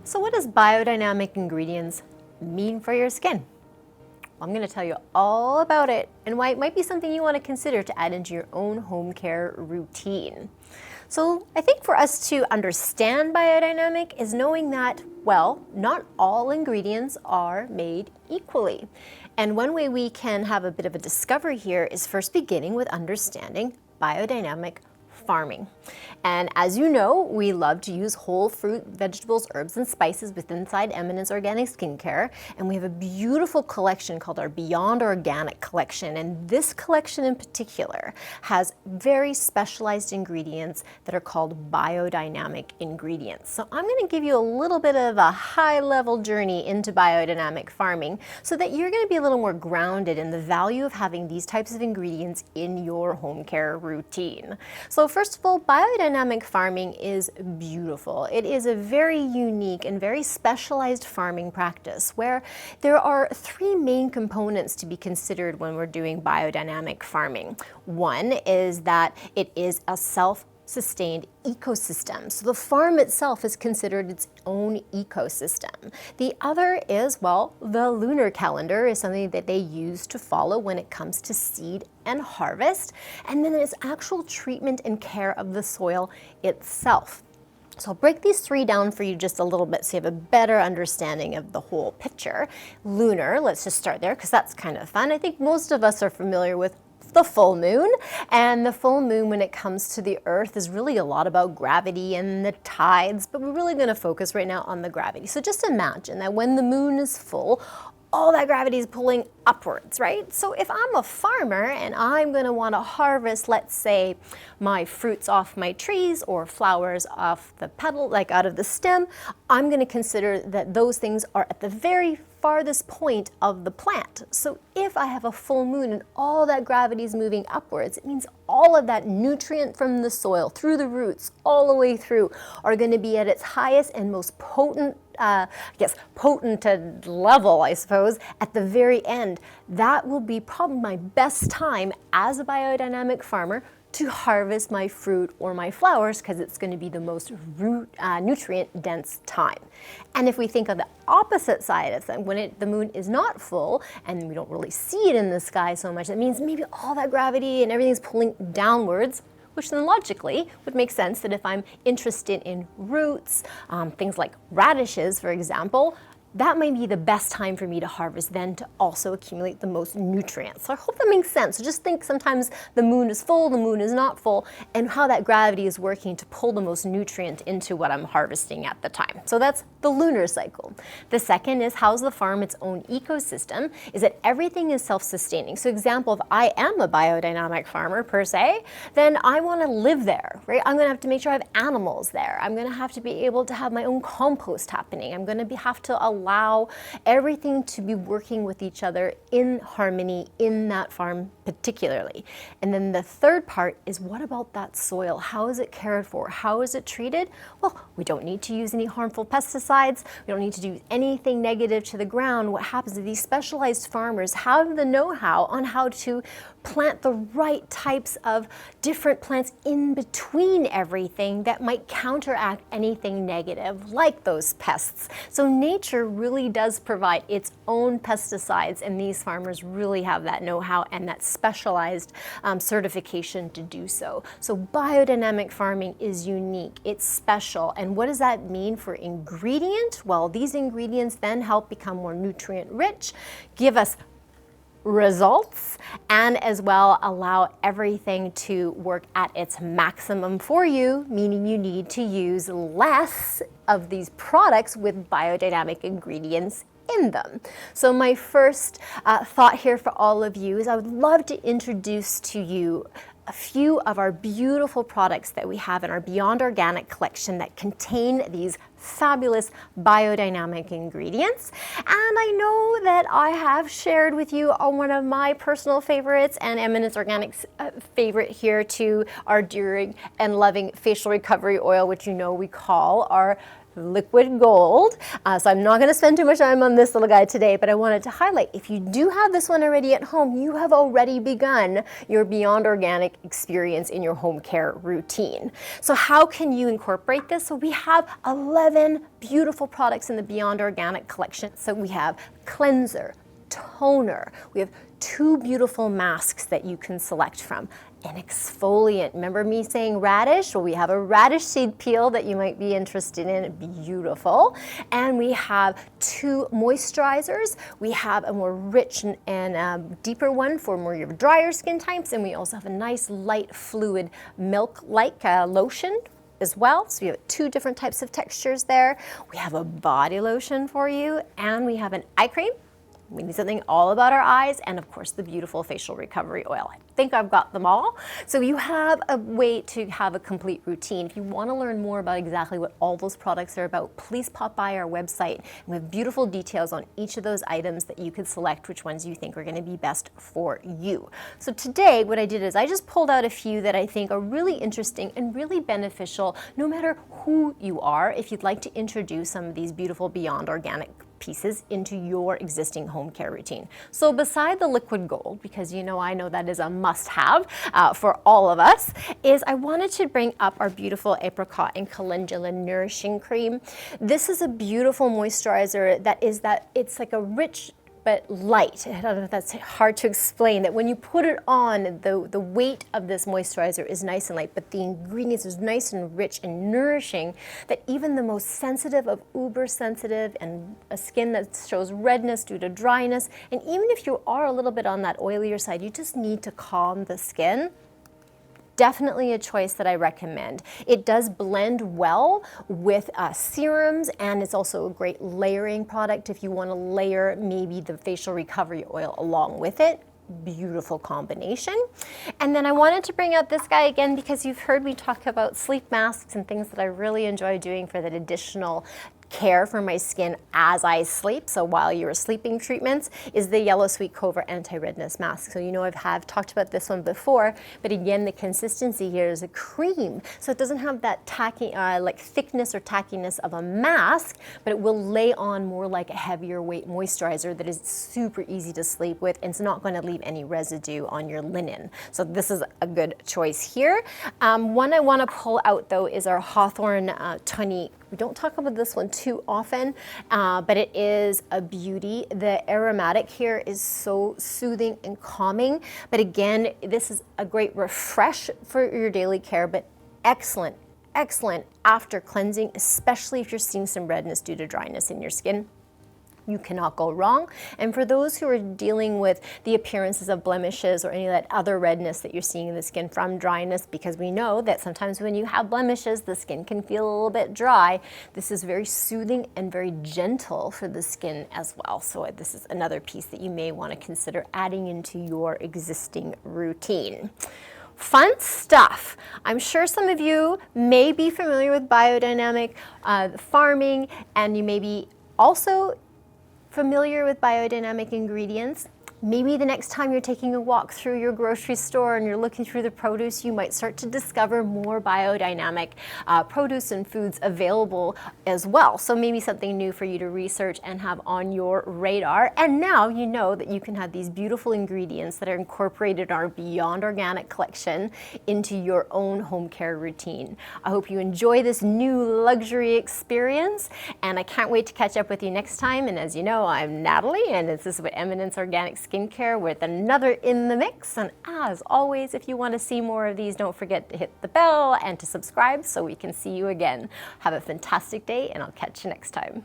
So what does biodynamic ingredients mean for your skin? I'm going to tell you all about it and why it might be something you want to consider to add into your own home care routine. So I think for us to understand biodynamic is knowing that, well, not all ingredients are made equally. And one way we can have a bit of a discovery here is first beginning with understanding biodynamic farming. And as you know, we love to use whole fruit, vegetables, herbs, and spices within Eminence Organic Skincare. And we have a beautiful collection called our Beyond Organic collection. And this collection in particular has very specialized ingredients that are called biodynamic ingredients. So I'm going to give you a little bit of a high-level journey into biodynamic farming so that you're going to be a little more grounded in the value of having these types of ingredients in your home care routine. So first of all, biodynamic farming is beautiful. It is a very unique and very specialized farming practice where there are three main components to be considered when we're doing biodynamic farming. One is that it is a self-sustained ecosystem. So the farm itself is considered its own ecosystem. The other is, well, the lunar calendar is something that they use to follow when it comes to seed and harvest. And then there's actual treatment and care of the soil itself. So I'll break these three down for you just a little bit so you have a better understanding of the whole picture. Lunar, let's just start there because that's kind of fun. I think most of us are familiar with the full moon, and the full moon when it comes to the earth is really a lot about gravity and the tides, but we're really going to focus right now on the gravity. So just imagine that when the moon is full, all that gravity is pulling upwards, right? So if I'm a farmer and I'm going to want to harvest, let's say, my fruits off my trees or flowers off the petal, like out of the stem, I'm going to consider that those things are at the very farthest point of the plant. So if I have a full moon and all that gravity is moving upwards, it means all of that nutrient from the soil through the roots all the way through are going to be at its highest and most potent level, I suppose, at the very end. That will be probably my best time as a biodynamic farmer to harvest my fruit or my flowers because it's going to be the most nutrient dense time. And if we think of the opposite side of things, when the moon is not full and we don't really see it in the sky so much, that means maybe all that gravity and everything's pulling downwards, which then logically would make sense that if I'm interested in roots, things like radishes, for example, that might be the best time for me to harvest then to also accumulate the most nutrients. So I hope that makes sense. So just think sometimes the moon is full, the moon is not full, and how that gravity is working to pull the most nutrient into what I'm harvesting at the time. So that's the lunar cycle. The second is how's the farm its own ecosystem, is that everything is self-sustaining. So example, if I am a biodynamic farmer per se, then I want to live there, right? I'm going to have to make sure I have animals there. I'm going to have to be able to have my own compost happening. I'm going to have to allow everything to be working with each other in harmony in that farm particularly. And then the third part is, what about that soil? How is it cared for? How is it treated? Well, we don't need to use any harmful pesticides. We don't need to do anything negative to the ground. What happens is these specialized farmers have the know-how on how to plant the right types of different plants in between everything that might counteract anything negative like those pests. So nature really does provide its own pesticides, and these farmers really have that know-how and that specialized certification to do so. So biodynamic farming is unique, it's special. And what does that mean for ingredient? Well, these ingredients then help become more nutrient rich, give us results, and as well allow everything to work at its maximum for you, meaning you need to use less of these products with biodynamic ingredients in them. So my first thought here for all of you is I would love to introduce to you a few of our beautiful products that we have in our Beyond Organic collection that contain these fabulous biodynamic ingredients. And I know that I have shared with you one of my personal favorites and EminenceOrganics favorite here too, our dearing and loving facial recovery oil, which you know we call our liquid gold. So I'm not going to spend too much time on this little guy today, but I wanted to highlight, if you do have this one already at home, you have already begun your Beyond Organic experience in your home care routine. So how can you incorporate this? So we have 11 beautiful products in the Beyond Organic collection. So we have cleanser, toner, we have 2 beautiful masks that you can select from. An exfoliant. Remember me saying radish? Well, we have a radish seed peel that you might be interested in. Beautiful. And we have 2 moisturizers. We have a more rich and deeper one for more your drier skin types. And we also have a nice light fluid milk-like lotion as well. So we have 2 different types of textures there. We have a body lotion for you, and we have an eye cream. We need something all about our eyes, and of course the beautiful facial recovery oil. I think I've got them all. So you have a way to have a complete routine. If you want to learn more about exactly what all those products are about, please pop by our website, and we have beautiful details on each of those items that you can select which ones you think are going to be best for you. So today what I did is I just pulled out a few that I think are really interesting and really beneficial no matter who you are, if you'd like to introduce some of these beautiful Beyond Organic pieces into your existing home care routine. So beside the liquid gold, because I know that is a must-have for all of us, is I wanted to bring up our beautiful apricot and calendula nourishing cream. This is a beautiful moisturizer it's like a rich but light. I don't know if that's hard to explain, that when you put it on, the weight of this moisturizer is nice and light, but the ingredients is nice and rich and nourishing, that even the most sensitive of uber sensitive and a skin that shows redness due to dryness, and even if you are a little bit on that oilier side, you just need to calm the skin. Definitely a choice that I recommend. It does blend well with serums, and it's also a great layering product if you want to layer maybe the facial recovery oil along with it. Beautiful combination. And then I wanted to bring out this guy again because you've heard me talk about sleep masks and things that I really enjoy doing for that additional care for my skin as I sleep. So while you're sleeping treatments is the Yellow Sweet Clover Anti-Redness Mask. So I've talked about this one before, but again, the consistency here is a cream. So it doesn't have that tacky, like thickness or tackiness of a mask, but it will lay on more like a heavier weight moisturizer that is super easy to sleep with, and it's not going to leave any residue on your linen. So this is a good choice here. One I want to pull out though is our Hawthorn Tonique. We don't talk about this one too often, but it is a beauty. The aromatic here is so soothing and calming. But again, this is a great refresh for your daily care, but excellent after cleansing, especially if you're seeing some redness due to dryness in your skin. You cannot go wrong. And for those who are dealing with the appearances of blemishes or any of that other redness that you're seeing in the skin from dryness, because we know that sometimes when you have blemishes, the skin can feel a little bit dry. This is very soothing and very gentle for the skin as well. So this is another piece that you may want to consider adding into your existing routine. Fun stuff. I'm sure some of you may be familiar with biodynamic farming, and you may be also familiar with biodynamic ingredients. Maybe the next time you're taking a walk through your grocery store and you're looking through the produce, you might start to discover more biodynamic produce and foods available as well. So maybe something new for you to research and have on your radar. And now you know that you can have these beautiful ingredients that are incorporated in our Beyond Organic collection into your own home care routine. I hope you enjoy this new luxury experience, and I can't wait to catch up with you next time. And as you know, I'm Natalie, and this is what Eminence Organics Skincare with another In the Mix. And as always, if you want to see more of these, don't forget to hit the bell and to subscribe so we can see you again. Have a fantastic day, and I'll catch you next time.